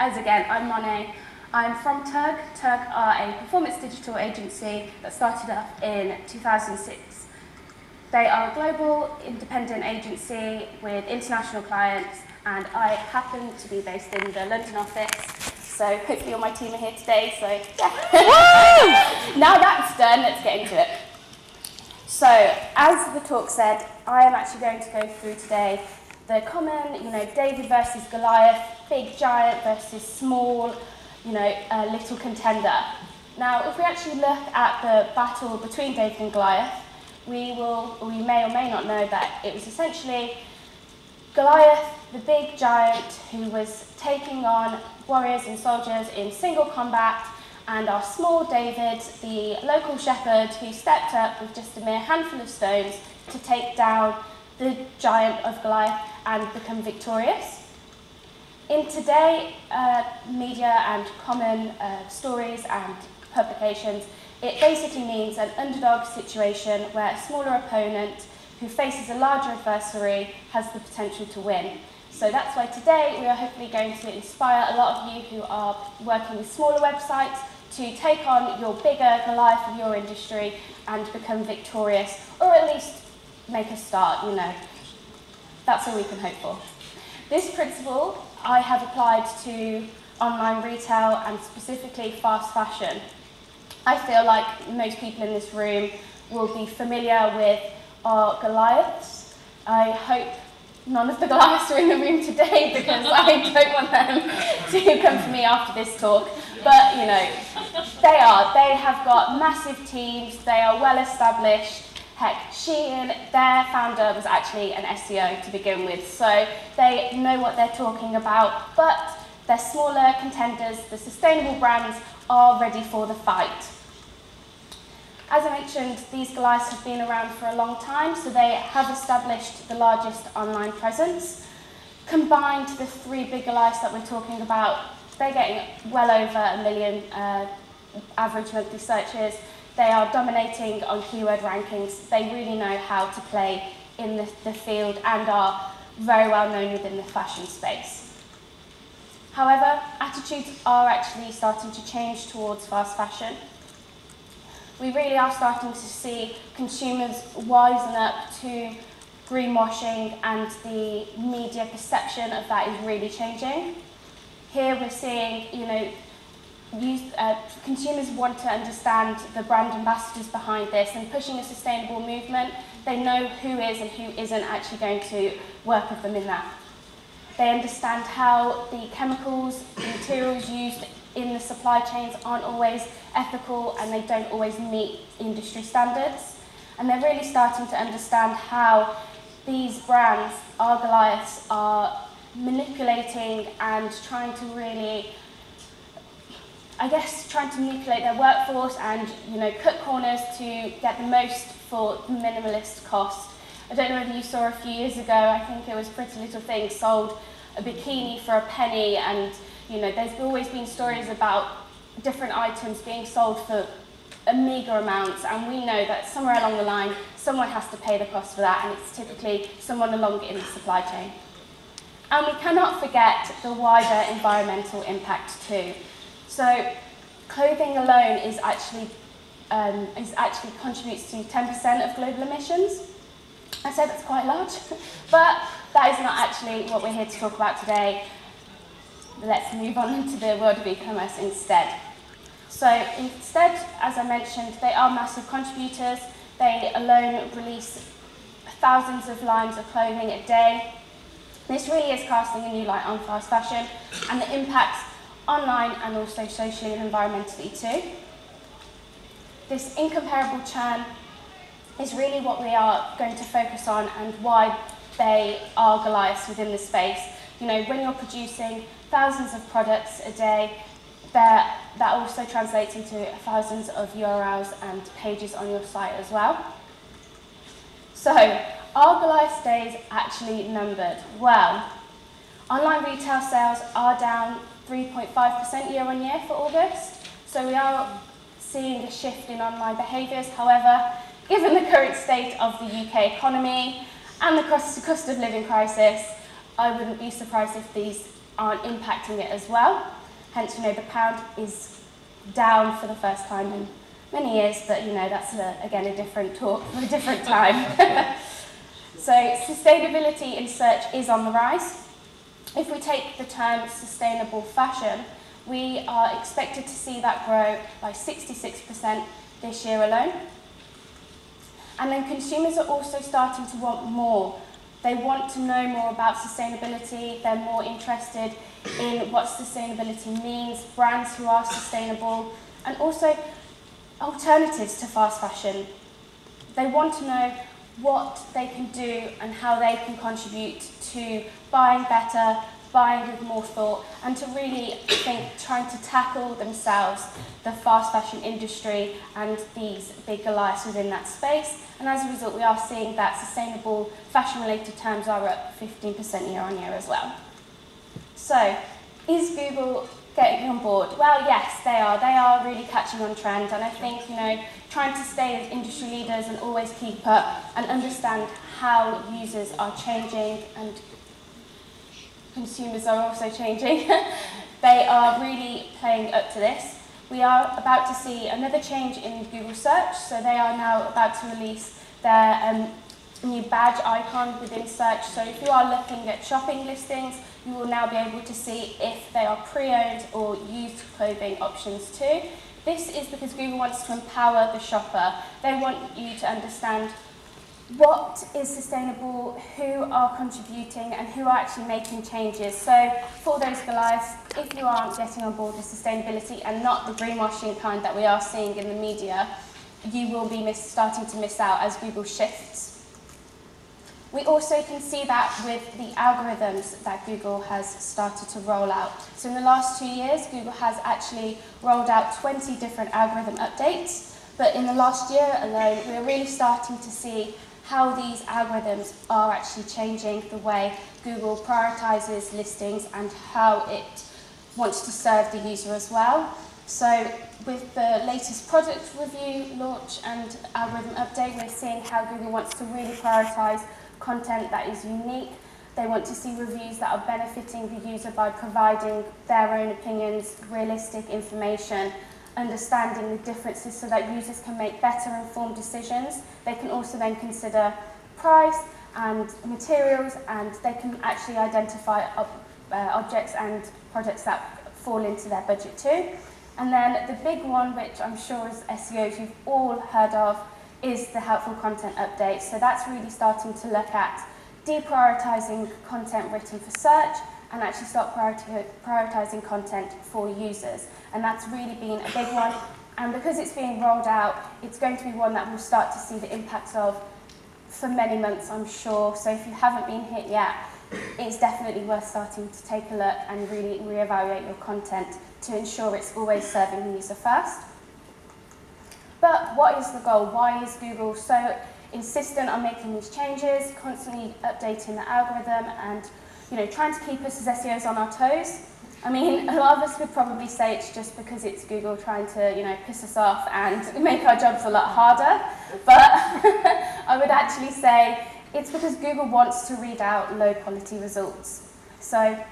as again, I'm Monet. I'm from Tug. Tug are a performance digital agency that started up in 2006. They are a global independent agency with international clients, and I happen to be based in the London office. So hopefully all my team are here today, so yeah. Now that's done, let's get into it. So, as the talk said, I am actually going to go through today the common, David versus Goliath, big giant versus small, little contender. Now, if we actually look at the battle between David and Goliath, we may or may not know that it was essentially Goliath, the big giant, who was taking on warriors and soldiers in single combat, and our small David, the local shepherd, who stepped up with just a mere handful of stones to take down the giant of Goliath and become victorious. In today, media and common stories and publications, it basically means an underdog situation where a smaller opponent who faces a larger adversary has the potential to win. So that's why today we are hopefully going to inspire a lot of you who are working with smaller websites to take on your bigger Goliath of your industry and become victorious, or at least make a start, That's all we can hope for. This principle I have applied to online retail and specifically fast fashion. I feel like most people in this room will be familiar with our Goliaths. I hope none of the Goliaths are in the room today because I don't want them to come for me after this talk. But, they have got massive teams, they are well established. Heck, Shein, their founder was actually an SEO to begin with, so they know what they're talking about, but their smaller contenders, the sustainable brands, are ready for the fight. As I mentioned, these Goliaths have been around for a long time, so they have established the largest online presence. Combined, the three big Goliaths that we're talking about, they're getting well over 1 million average monthly searches. They are dominating on keyword rankings. They really know how to play in the field and are very well known within the fashion space. However, attitudes are actually starting to change towards fast fashion. We really are starting to see consumers wisen up to greenwashing, and the media perception of that is really changing. Here we're seeing, consumers want to understand the brand ambassadors behind this and pushing a sustainable movement. They know who is and who isn't actually going to work with them in that. They understand how the chemicals, the materials used in the supply chains aren't always ethical and they don't always meet industry standards. And they're really starting to understand how these brands, our Goliaths, are manipulating and trying to really, trying to manipulate their workforce and, cut corners to get the most for minimalist cost. I don't know whether you saw a few years ago, I think it was Pretty Little Thing sold a bikini for a penny, and there's always been stories about different items being sold for a meager amounts, and we know that somewhere along the line someone has to pay the cost for that, and it's typically someone along in the supply chain. And we cannot forget the wider environmental impact too. So clothing alone is actually contributes to 10% of global emissions. I say that's quite large, but that is not actually what we're here to talk about today. Let's move on into the world of e-commerce instead. So instead, as I mentioned, they are massive contributors. They alone release thousands of lines of clothing a day. This really is casting a new light on fast fashion and the impacts online and also socially and environmentally too. This incomparable churn is really what we are going to focus on and why they are Goliaths within the space. When you're producing thousands of products a day, that also translates into thousands of URLs and pages on your site as well. So, are Goliath's days actually numbered? Well, online retail sales are down 3.5% year on year for August, so we are seeing a shift in online behaviours. However, given the current state of the UK economy and the cost of living crisis, I wouldn't be surprised if these aren't impacting it as well. Hence, the pound is down for the first time in many years, but that's again a different talk for a different time. So sustainability in search is on the rise. If we take the term sustainable fashion, we are expected to see that grow by 66% this year alone. And then consumers are also starting to want more. They want to know more about sustainability. They're more interested in what sustainability means, brands who are sustainable, and also alternatives to fast fashion. They want to know what they can do and how they can contribute to buying better, buying with more thought, and to really trying to tackle themselves the fast fashion industry and these big Goliaths within that space. And as a result, we are seeing that sustainable fashion-related terms are up 15% year on year as well. So, is Google getting on board? Well, yes, they are. They are really catching on trend, and I think, trying to stay as industry leaders and always keep up and understand how users are changing and consumers are also changing. They are really playing up to this. We are about to see another change in Google search, so they are now about to release their new badge icon within search. So if you are looking at shopping listings, you will now be able to see if they are pre-owned or used clothing options too. This is because Google wants to empower the shopper. They want you to understand what is sustainable, who are contributing, and who are actually making changes. So for those Goliaths, if you aren't getting on board with sustainability and not the greenwashing kind that we are seeing in the media, you will be starting to miss out as Google shifts. We also can see that with the algorithms that Google has started to roll out. So in the last 2 years, Google has actually rolled out 20 different algorithm updates. But in the last year alone, we're really starting to see how these algorithms are actually changing the way Google prioritizes listings and how it wants to serve the user as well. So with the latest product review, launch and algorithm update, we're seeing how Google wants to really prioritize content that is unique. They want to see reviews that are benefiting the user by providing their own opinions, realistic information, understanding the differences so that users can make better informed decisions. They can also then consider price and materials, and they can actually identify objects and products that fall into their budget too. And then the big one, which I'm sure as SEOs you've all heard of, is the helpful content update. So that's really starting to look at deprioritizing content written for search and actually start prioritizing content for users. And that's really been a big one. And because it's being rolled out, it's going to be one that we'll start to see the impacts of for many months, I'm sure. So if you haven't been hit yet, it's definitely worth starting to take a look and really reevaluate your content to ensure it's always serving the user first. But what is the goal? Why is Google so insistent on making these changes, constantly updating the algorithm and trying to keep us as SEOs on our toes? I mean, a lot of us would probably say it's just because it's Google trying to, piss us off and make our jobs a lot harder. But I would actually say it's because Google wants to read out low quality results. So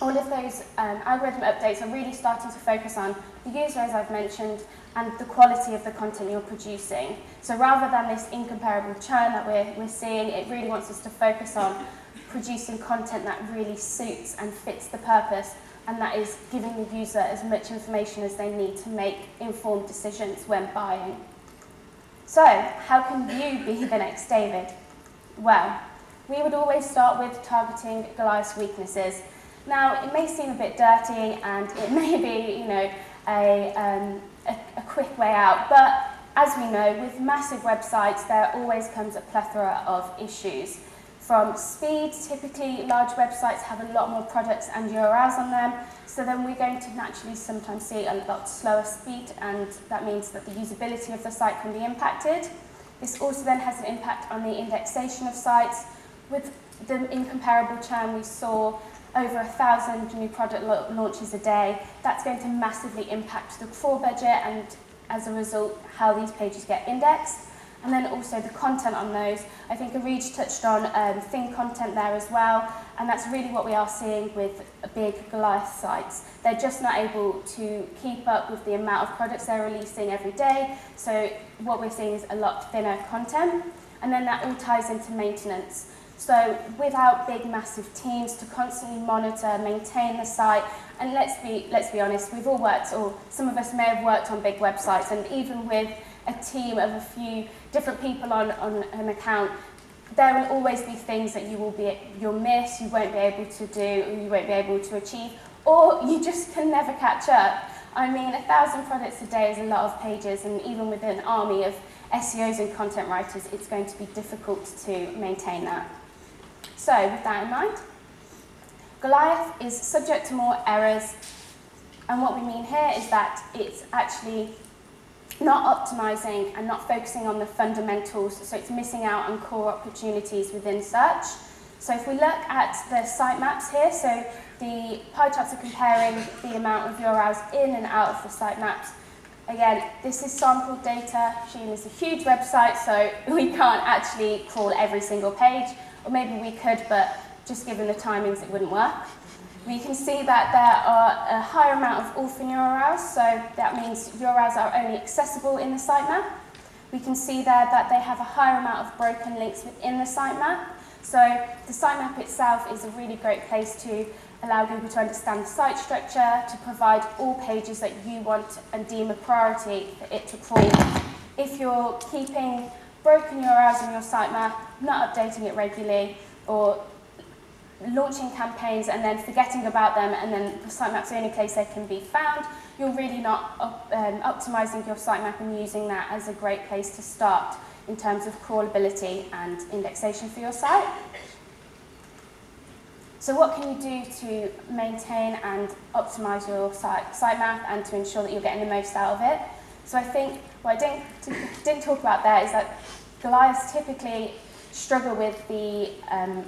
all of those algorithm updates are really starting to focus on the user, as I've mentioned, and the quality of the content you're producing. So rather than this incomparable churn that we're seeing, it really wants us to focus on producing content that really suits and fits the purpose, and that is giving the user as much information as they need to make informed decisions when buying. So, how can you be the next David? Well, we would always start with targeting Goliath's weaknesses. Now, it may seem a bit dirty and it may be, a quick way out, but as we know, with massive websites, there always comes a plethora of issues. From speed, typically large websites have a lot more products and URLs on them, so then we're going to naturally sometimes see a lot slower speed, and that means that the usability of the site can be impacted. This also then has an impact on the indexation of sites. With the incomparable churn we saw, over 1,000 new product launches a day, that's going to massively impact the crawl budget and as a result how these pages get indexed. And then also the content on those. I think Arij touched on thin content there as well, and that's really what we are seeing with big Goliath sites. They're just not able to keep up with the amount of products they're releasing every day, so what we're seeing is a lot thinner content. And then that all ties into maintenance. So without big massive teams to constantly monitor, maintain the site, and let's be honest, we've all worked, or some of us may have worked on big websites, and even with a team of a few different people on an account, there will always be things that you'll miss, you won't be able to do, or you won't be able to achieve, or you just can never catch up. I mean, 1,000 products a day is a lot of pages, and even with an army of SEOs and content writers, it's going to be difficult to maintain that. So, with that in mind, Goliath is subject to more errors, and what we mean here is that it's actually not optimizing and not focusing on the fundamentals, so it's missing out on core opportunities within search. So if we look at the sitemaps here, so the pie charts are comparing the amount of URLs in and out of the sitemaps. Again, this is sampled data. Shein is a huge website, so we can't actually crawl every single page, or maybe we could, but just given the timings, it wouldn't work. We can see that there are a higher amount of orphan URLs, so that means URLs are only accessible in the sitemap. We can see there that they have a higher amount of broken links within the sitemap. So the sitemap itself is a really great place to allow Google to understand the site structure, to provide all pages that you want and deem a priority for it to crawl. If you're keeping broken URLs in your sitemap, not updating it regularly, or launching campaigns and then forgetting about them, and then the sitemap's the only place they can be found, you're really not optimizing your sitemap and using that as a great place to start in terms of crawlability and indexation for your site. So what can you do to maintain and optimize your sitemap and to ensure that you're getting the most out of it? So I think what I didn't talk about there is that Goliaths typically struggle with the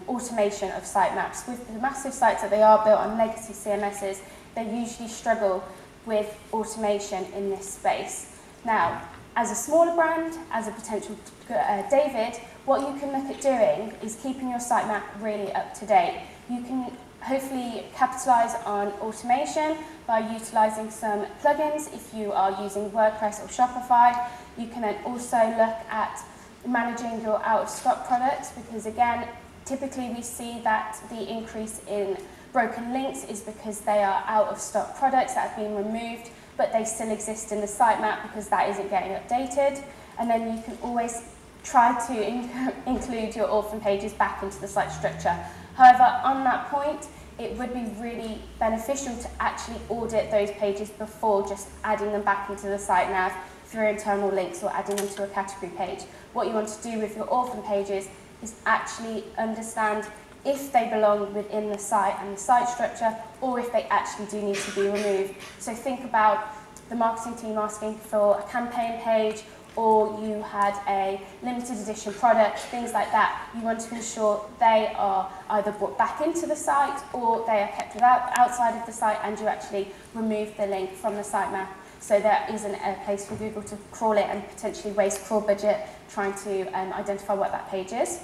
automation of sitemaps. With the massive sites that they are built on legacy CMSs, they usually struggle with automation in this space. Now, as a smaller brand, as a potential David, what you can look at doing is keeping your sitemap really up to date. You can hopefully capitalize on automation by utilizing some plugins if you are using WordPress or Shopify. You can then also look at managing your out-of-stock products, because again, typically we see that the increase in broken links is because they are out-of-stock products that have been removed, but they still exist in the sitemap because that isn't getting updated. And then you can always try to include your orphan pages back into the site structure. However, on that point, it would be really beneficial to actually audit those pages before just adding them back into the site nav through internal links or adding them to a category page. What you want to do with your orphan pages is actually understand if they belong within the site and the site structure, or if they actually do need to be removed. So think about the marketing team asking for a campaign page, or you had a limited edition product, things like that. You want to ensure they are either brought back into the site, or they are kept outside of the site, and you actually remove the link from the sitemap. So there isn't a place for Google to crawl it and potentially waste crawl budget trying to identify what that page is.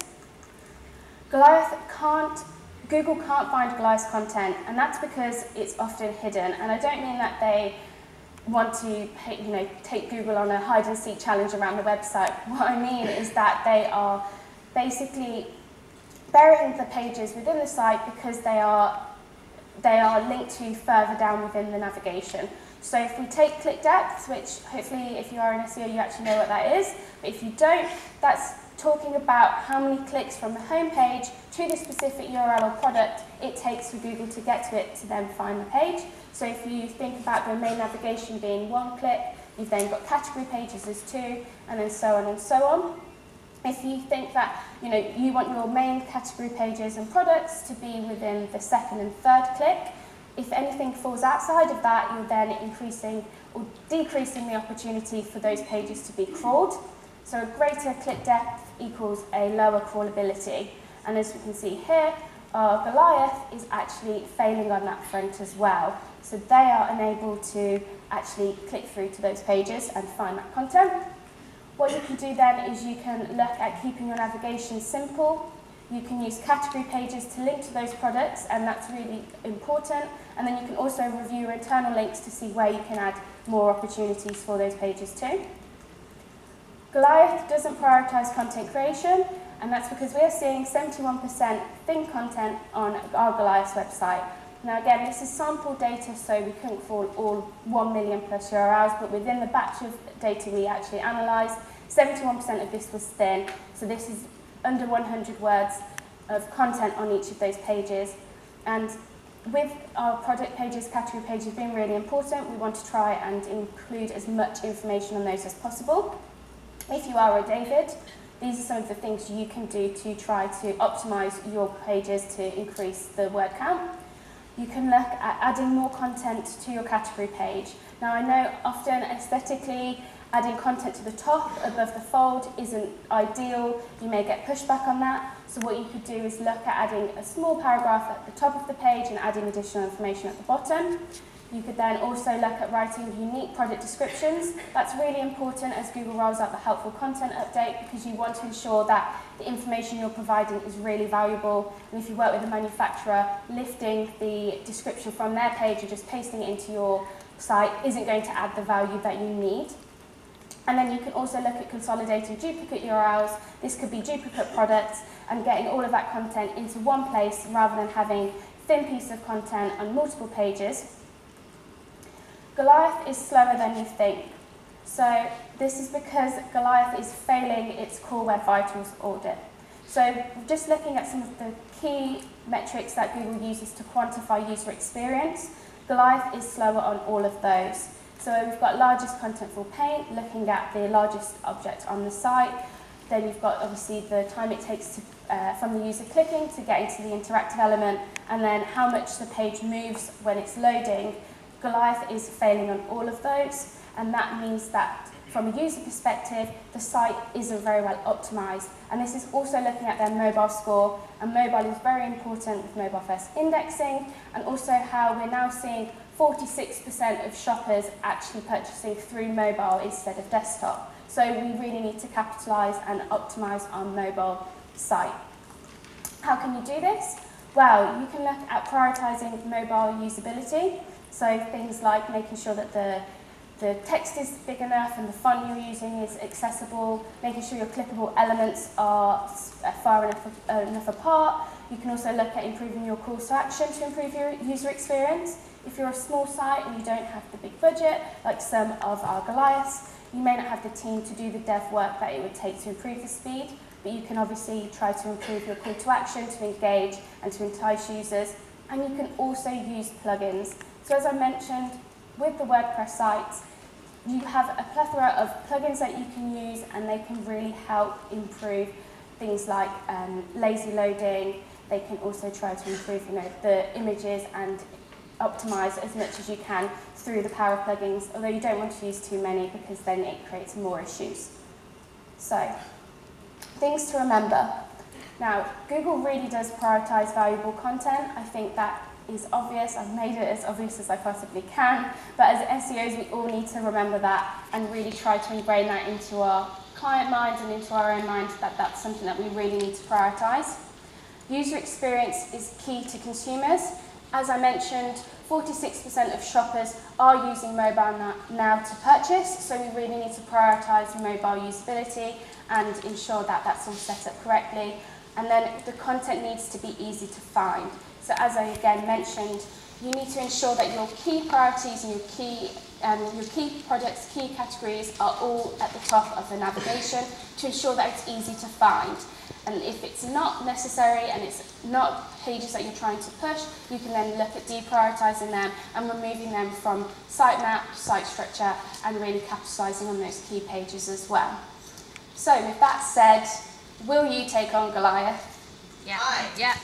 Google can't find Goliath's content, and that's because it's often hidden. And I don't mean that they want to take Google on a hide and seek challenge around the website. What I mean is that they are basically burying the pages within the site because they are linked to further down within the navigation. So if we take click depth, which hopefully if you are an SEO you actually know what that is, but if you don't, that's talking about how many clicks from the home page to the specific URL or product it takes for Google to get to it to then find the page. So if you think about the main navigation being 1 click, you've then got category pages as 2, and then so on and so on. If you think that you want your main category pages and products to be within the 2nd and 3rd click, if anything falls outside of that, you're then increasing or decreasing the opportunity for those pages to be crawled. So a greater click depth equals a lower crawlability. And as we can see here, our Goliath is actually failing on that front as well. So they are unable to actually click through to those pages and find that content. What you can do then is you can look at keeping your navigation simple. You can use category pages to link to those products, and that's really important. And then you can also review your internal links to see where you can add more opportunities for those pages too. Goliath doesn't prioritise content creation, and that's because we are seeing 71% thin content on our Goliath's website. Now again, this is sample data, so we couldn't fall all 1 million plus URLs, but within the batch of data we actually analysed, 71% of this was thin, so this is under 100 words of content on each of those pages. And with our product pages, category pages being really important, we want to try and include as much information on those as possible. If you are a David, these are some of the things you can do to try to optimise your pages to increase the word count. You can look at adding more content to your category page. Now I know often aesthetically adding content to the top above the fold isn't ideal. You may get pushback on that. So what you could do is look at adding a small paragraph at the top of the page and adding additional information at the bottom. You could then also look at writing unique product descriptions. That's really important as Google rolls out the helpful content update, because you want to ensure that the information you're providing is really valuable. And if you work with a manufacturer, lifting the description from their page and just pasting it into your site isn't going to add the value that you need. And then you can also look at consolidating duplicate URLs. This could be duplicate products and getting all of that content into one place rather than having thin piece of content on multiple pages. Goliath is slower than you think. So this is because Goliath is failing its core Web Vitals audit. So just looking at some of the key metrics that Google uses to quantify user experience, Goliath is slower on all of those. So we've got largest contentful paint, looking at the largest object on the site. Then you've got obviously the time it takes to, from the user clicking to get into the interactive element, and then how much the page moves when it's loading. Goliath is failing on all of those, and that means that from a user perspective, the site isn't very well optimized. And this is also looking at their mobile score, and mobile is very important with mobile first indexing, and also how we're now seeing 46% of shoppers actually purchasing through mobile instead of desktop. So we really need to capitalize and optimize our mobile site. How can you do this? Well, you can look at prioritizing mobile usability. So things like making sure that the text is big enough and the font you're using is accessible, making sure your clickable elements are far enough apart. You can also look at improving your calls to action to improve your user experience. If you're a small site and you don't have the big budget, like some of our Goliaths, you may not have the team to do the dev work that it would take to improve the speed, but you can obviously try to improve your call to action to engage and to entice users. And you can also use plugins. So as I mentioned, with the WordPress sites, you have a plethora of plugins that you can use, and they can really help improve things like lazy loading. They can also try to improve the images and optimize as much as you can through the power of plugins, although you don't want to use too many because then it creates more issues. So, things to remember. Now, Google really does prioritize valuable content. I think that is obvious. I've made it as obvious as I possibly can, but as SEOs we all need to remember that and really try to ingrain that into our client minds and into our own minds, that that's something that we really need to prioritize. User experience is key to consumers. As I mentioned, 46% of shoppers are using mobile now to purchase, so we really need to prioritize mobile usability and ensure that that's all set up correctly. And then the content needs to be easy to find. So as I again mentioned, you need to ensure that your key priorities and your key products, key categories are all at the top of the navigation to ensure that it's easy to find. And if it's not necessary and it's not pages that you're trying to push, you can then look at deprioritizing them and removing them from sitemap, site structure, and really capitalizing on those key pages as well. So with that said, will you take on Goliath? Yeah. Yeah.